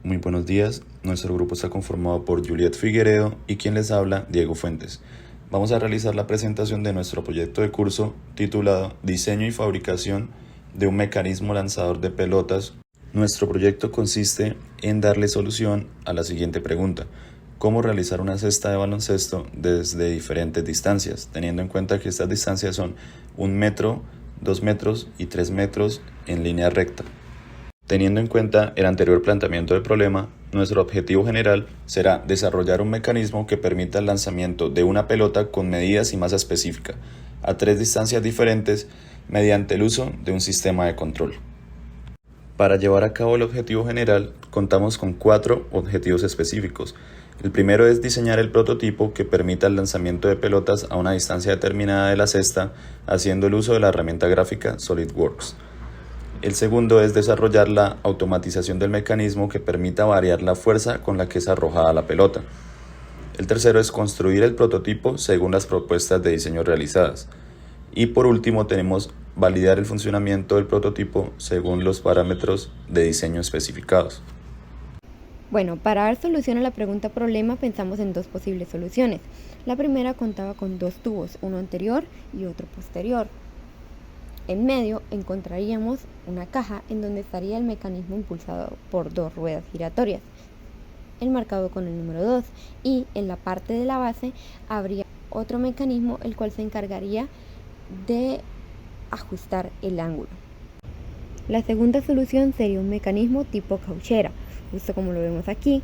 Muy buenos días, nuestro grupo está conformado por Juliet Figueredo y quien les habla, Diego Fuentes. Vamos a realizar la presentación de nuestro proyecto de curso titulado Diseño y fabricación de un mecanismo lanzador de pelotas. Nuestro proyecto consiste en darle solución a la siguiente pregunta: ¿cómo realizar una cesta de baloncesto desde diferentes distancias, teniendo en cuenta que estas distancias son 1 metro, 2 metros y 3 metros en línea recta? Teniendo en cuenta el anterior planteamiento del problema, nuestro objetivo general será desarrollar un mecanismo que permita el lanzamiento de una pelota con medidas y masa específica, a 3 distancias diferentes, mediante el uso de un sistema de control. Para llevar a cabo el objetivo general, contamos con 4 objetivos específicos. El primero es diseñar el prototipo que permita el lanzamiento de pelotas a una distancia determinada de la cesta, haciendo el uso de la herramienta gráfica SolidWorks. El segundo es desarrollar la automatización del mecanismo que permita variar la fuerza con la que es arrojada la pelota. El tercero es construir el prototipo según las propuestas de diseño realizadas. Y por último tenemos validar el funcionamiento del prototipo según los parámetros de diseño especificados. Bueno, para dar solución a la pregunta problema pensamos en 2 posibles soluciones. La primera contaba con 2 tubos, uno anterior y otro posterior. En medio encontraríamos una caja en donde estaría el mecanismo impulsado por 2 ruedas giratorias, el marcado con el número 2, y en la parte de la base habría otro mecanismo el cual se encargaría de ajustar el ángulo. La segunda solución sería un mecanismo tipo cauchera, justo como lo vemos aquí.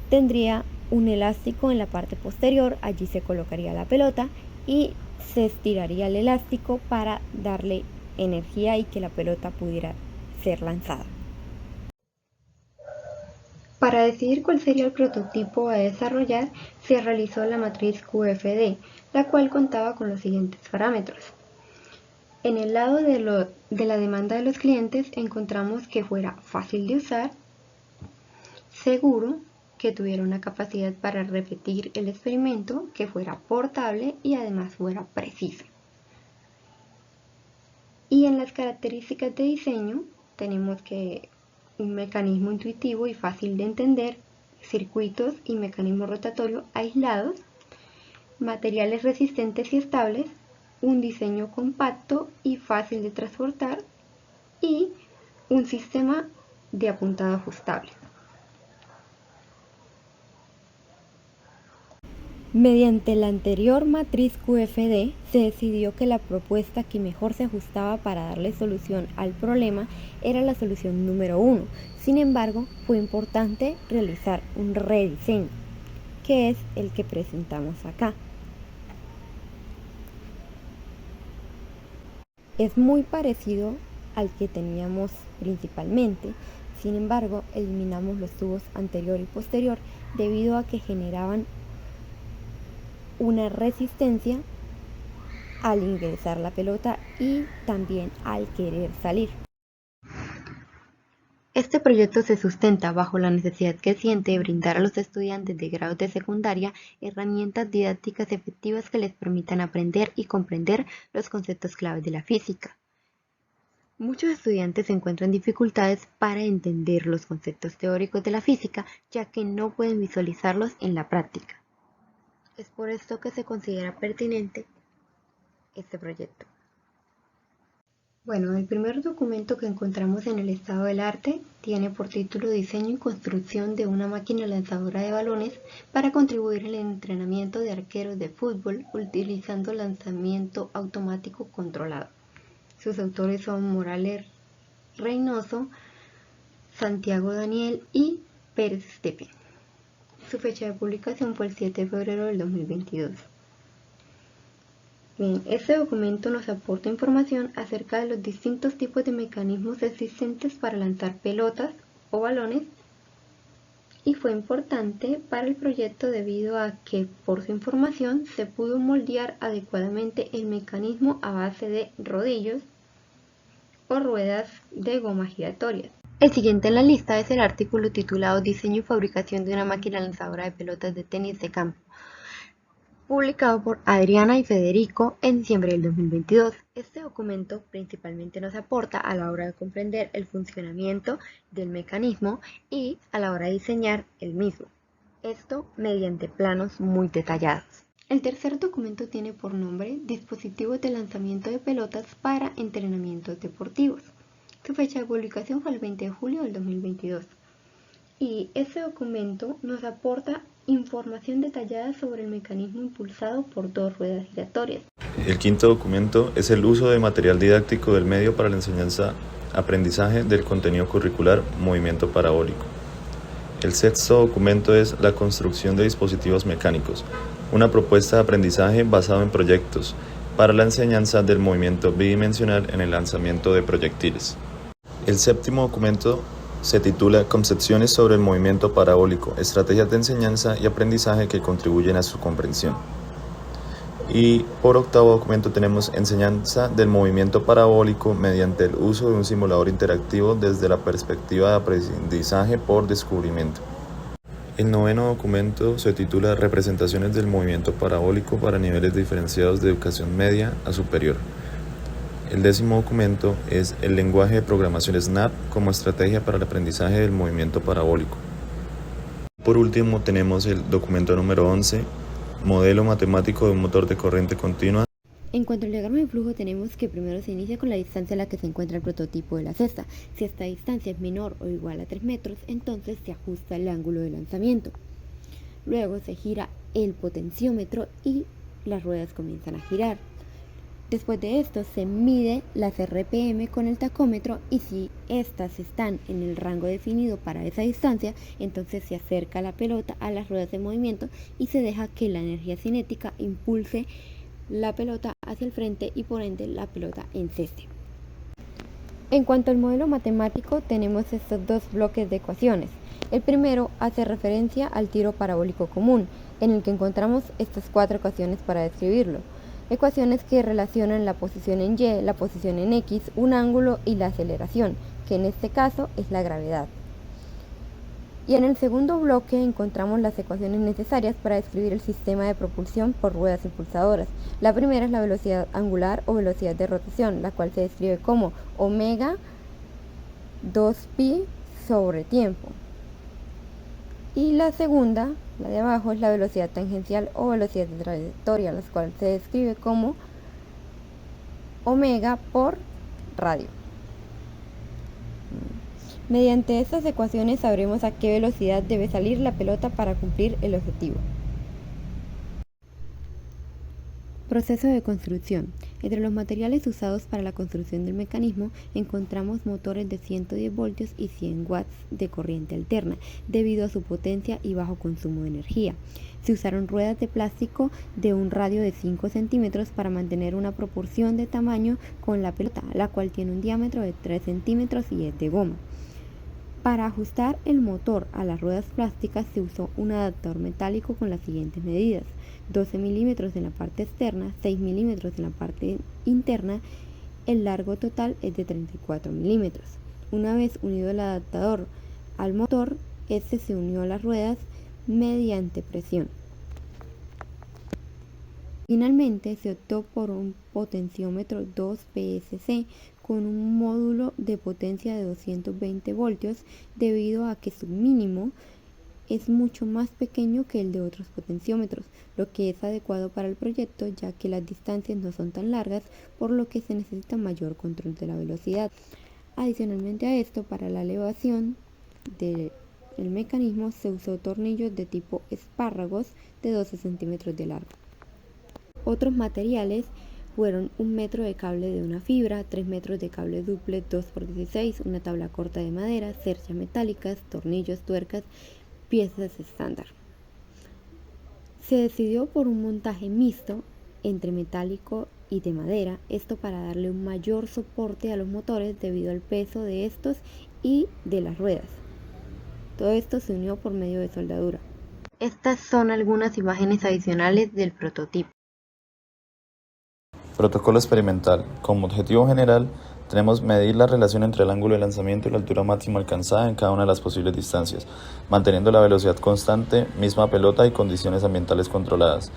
Tendría un elástico en la parte posterior, allí se colocaría la pelota y se estiraría el elástico para darle energía y que la pelota pudiera ser lanzada. Para decidir cuál sería el prototipo a desarrollar, se realizó la matriz QFD, la cual contaba con los siguientes parámetros. En el lado de la demanda de los clientes encontramos que fuera fácil de usar, seguro, que tuviera una capacidad para repetir el experimento, que fuera portable y además fuera preciso. Y en las características de diseño tenemos que un mecanismo intuitivo y fácil de entender, circuitos y mecanismos rotatorios aislados, materiales resistentes y estables, un diseño compacto y fácil de transportar y un sistema de apuntado ajustable. Mediante la anterior matriz QFD, se decidió que la propuesta que mejor se ajustaba para darle solución al problema era la solución número 1. Sin embargo, fue importante realizar un rediseño, que es el que presentamos acá. Es muy parecido al que teníamos principalmente, sin embargo, eliminamos los tubos anterior y posterior debido a que generaban una resistencia al ingresar la pelota y también al querer salir. Este proyecto se sustenta bajo la necesidad creciente de brindar a los estudiantes de grados de secundaria herramientas didácticas efectivas que les permitan aprender y comprender los conceptos claves de la física. Muchos estudiantes encuentran dificultades para entender los conceptos teóricos de la física, ya que no pueden visualizarlos en la práctica. Es por esto que se considera pertinente este proyecto. Bueno, el primer documento que encontramos en el estado del arte tiene por título Diseño y construcción de una máquina lanzadora de balones para contribuir al entrenamiento de arqueros de fútbol utilizando lanzamiento automático controlado. Sus autores son Morales Reynoso, Santiago Daniel y Pérez Estepe. Su fecha de publicación fue el 7 de febrero del 2022. Bien, este documento nos aporta información acerca de los distintos tipos de mecanismos existentes para lanzar pelotas o balones y fue importante para el proyecto debido a que por su información se pudo moldear adecuadamente el mecanismo a base de rodillos o ruedas de goma giratorias. El siguiente en la lista es el artículo titulado Diseño y fabricación de una máquina lanzadora de pelotas de tenis de campo. publicado por Adriana y Federico en diciembre del 2022. Este documento principalmente nos aporta a la hora de comprender el funcionamiento del mecanismo y a la hora de diseñar el mismo. Esto mediante planos muy detallados. El tercer documento tiene por nombre Dispositivos de lanzamiento de pelotas para entrenamientos deportivos. Su fecha de publicación fue el 20 de julio del 2022. Y este documento nos aporta información detallada sobre el mecanismo impulsado por dos ruedas giratorias. El quinto documento es el uso de material didáctico del medio para la enseñanza-aprendizaje del contenido curricular Movimiento Parabólico. El sexto documento es la construcción de dispositivos mecánicos, una propuesta de aprendizaje basado en proyectos para la enseñanza del movimiento bidimensional en el lanzamiento de proyectiles. El séptimo documento se titula Concepciones sobre el movimiento parabólico, estrategias de enseñanza y aprendizaje que contribuyen a su comprensión. Y por octavo documento tenemos Enseñanza del movimiento parabólico mediante el uso de un simulador interactivo desde la perspectiva de aprendizaje por descubrimiento. El noveno documento se titula Representaciones del movimiento parabólico para niveles diferenciados de educación media a superior. El décimo documento es el lenguaje de programación SNAP como estrategia para el aprendizaje del movimiento parabólico. Por último tenemos el documento número 11, modelo matemático de un motor de corriente continua. En cuanto al diagrama de flujo tenemos que primero se inicia con la distancia a la que se encuentra el prototipo de la cesta. Si esta distancia es menor o igual a 3 metros, entonces se ajusta el ángulo de lanzamiento. Luego se gira el potenciómetro y las ruedas comienzan a girar. Después de esto se mide las RPM con el tacómetro y si estas están en el rango definido para esa distancia, entonces se acerca la pelota a las ruedas de movimiento y se deja que la energía cinética impulse la pelota hacia el frente y por ende la pelota enceste. En cuanto al modelo matemático tenemos estos dos bloques de ecuaciones. El primero hace referencia al tiro parabólico común, en el que encontramos estas 4 ecuaciones para describirlo. Ecuaciones que relacionan la posición en Y, la posición en X, un ángulo y la aceleración, que en este caso es la gravedad. Y en el segundo bloque encontramos las ecuaciones necesarias para describir el sistema de propulsión por ruedas impulsadoras. La primera es la velocidad angular o velocidad de rotación, la cual se describe como omega 2pi sobre tiempo. Y la segunda, la de abajo, es la velocidad tangencial o velocidad de trayectoria, la cual se describe como omega por radio. Mediante estas ecuaciones sabremos a qué velocidad debe salir la pelota para cumplir el objetivo. Proceso de construcción. Entre los materiales usados para la construcción del mecanismo encontramos motores de 110 voltios y 100 watts de corriente alterna, debido a su potencia y bajo consumo de energía. Se usaron ruedas de plástico de un radio de 5 centímetros para mantener una proporción de tamaño con la pelota, la cual tiene un diámetro de 3 centímetros y es de goma. Para ajustar el motor a las ruedas plásticas se usó un adaptador metálico con las siguientes medidas: 12 milímetros en la parte externa, 6 milímetros en la parte interna. El largo total es de 34 milímetros. Una vez unido el adaptador al motor, este se unió a las ruedas mediante presión. Finalmente se optó por un potenciómetro 2 PSC con un módulo de potencia de 220 voltios debido a que su mínimo es mucho más pequeño que el de otros potenciómetros, lo que es adecuado para el proyecto ya que las distancias no son tan largas, por lo que se necesita mayor control de la velocidad. Adicionalmente a esto, para la elevación del mecanismo se usó tornillos de tipo espárragos de 12 centímetros de largo. Otros materiales fueron 1 metro de cable de una fibra, 3 metros de cable duple 2x16, una tabla corta de madera, cerchas metálicas, tornillos, tuercas, piezas estándar. Se decidió por un montaje mixto entre metálico y de madera, esto para darle un mayor soporte a los motores debido al peso de estos y de las ruedas. Todo esto se unió por medio de soldadura. Estas son algunas imágenes adicionales del prototipo. Protocolo experimental. Como objetivo general, tenemos medir la relación entre el ángulo de lanzamiento y la altura máxima alcanzada en cada una de las posibles distancias, manteniendo la velocidad constante, misma pelota y condiciones ambientales controladas.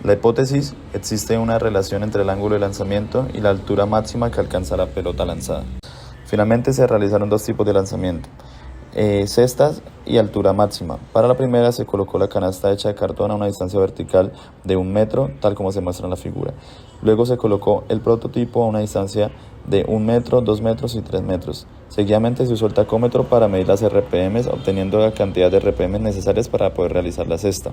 La hipótesis: existe una relación entre el ángulo de lanzamiento y la altura máxima que alcanza la pelota lanzada. Finalmente se realizaron dos tipos de lanzamiento: cestas y altura máxima. Para la primera se colocó la canasta hecha de cartón a una distancia vertical de 1 metro, tal como se muestra en la figura. Luego se colocó el prototipo a una distancia de 1 metro, 2 metros y 3 metros. Seguidamente se usó el tacómetro para medir las RPM, obteniendo la cantidad de RPM necesarias para poder realizar la cesta.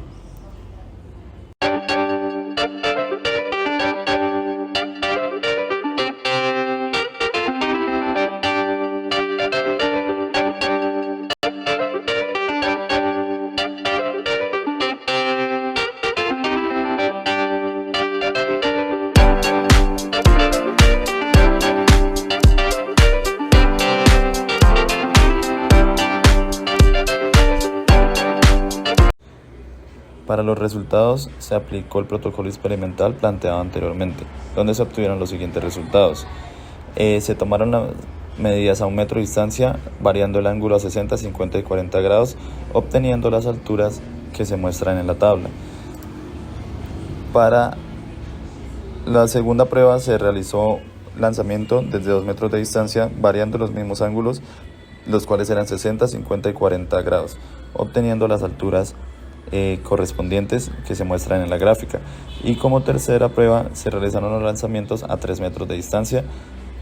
Para los resultados se aplicó el protocolo experimental planteado anteriormente, donde se obtuvieron los siguientes resultados. Se tomaron las medidas a 1 metro de distancia, variando el ángulo a 60, 50 y 40 grados, obteniendo las alturas que se muestran en la tabla. Para la segunda prueba se realizó lanzamiento desde 2 metros de distancia, variando los mismos ángulos, los cuales eran 60, 50 y 40 grados, obteniendo las alturas correspondientes que se muestran en la gráfica. Y como tercera prueba se realizaron los lanzamientos a 3 metros de distancia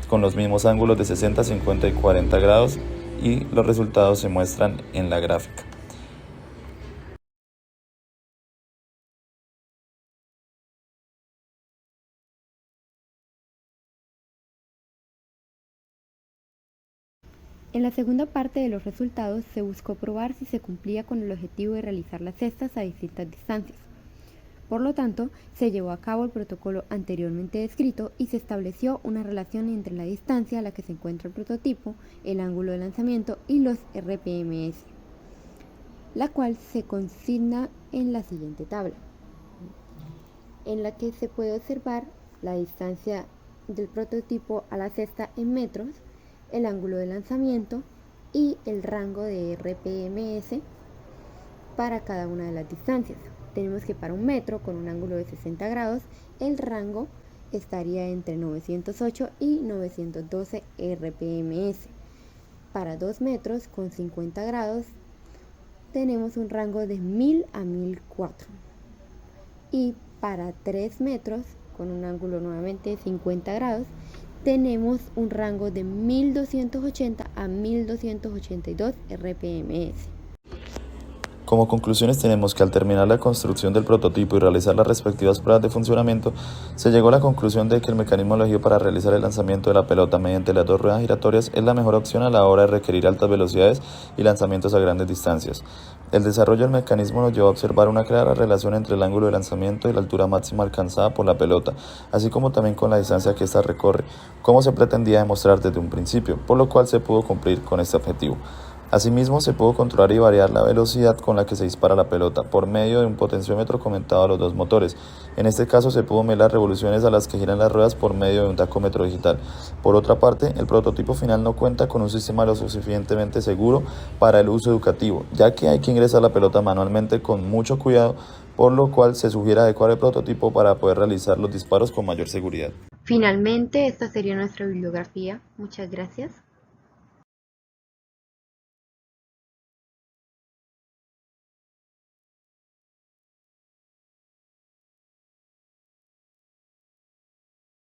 con los mismos ángulos de 60, 50 y 40 grados, y los resultados se muestran en la gráfica. En la segunda parte de los resultados se buscó probar si se cumplía con el objetivo de realizar las cestas a distintas distancias. Por lo tanto, se llevó a cabo el protocolo anteriormente descrito y se estableció una relación entre la distancia a la que se encuentra el prototipo, el ángulo de lanzamiento y los RPMs, la cual se consigna en la siguiente tabla, en la que se puede observar la distancia del prototipo a la cesta en metros, el ángulo de lanzamiento y el rango de RPMs para cada una de las distancias. Tenemos que para 1 metro con un ángulo de 60 grados, el rango estaría entre 908 y 912 RPMs. Para 2 metros con 50 grados tenemos un rango de 1000 a 1004. Y para 3 metros con un ángulo nuevamente de 50 grados tenemos un rango de 1280 a 1282 RPMs. Como conclusiones tenemos que al terminar la construcción del prototipo y realizar las respectivas pruebas de funcionamiento, se llegó a la conclusión de que el mecanismo elegido para realizar el lanzamiento de la pelota mediante las 2 ruedas giratorias es la mejor opción a la hora de requerir altas velocidades y lanzamientos a grandes distancias. El desarrollo del mecanismo nos llevó a observar una clara relación entre el ángulo de lanzamiento y la altura máxima alcanzada por la pelota, así como también con la distancia que ésta recorre, como se pretendía demostrar desde un principio, por lo cual se pudo cumplir con este objetivo. Asimismo, se pudo controlar y variar la velocidad con la que se dispara la pelota por medio de un potenciómetro conectado a los 2 motores. En este caso se pudo medir las revoluciones a las que giran las ruedas por medio de un tacómetro digital. Por otra parte, el prototipo final no cuenta con un sistema lo suficientemente seguro para el uso educativo, ya que hay que ingresar la pelota manualmente con mucho cuidado, por lo cual se sugiere adecuar el prototipo para poder realizar los disparos con mayor seguridad. Finalmente, esta sería nuestra bibliografía. Muchas gracias.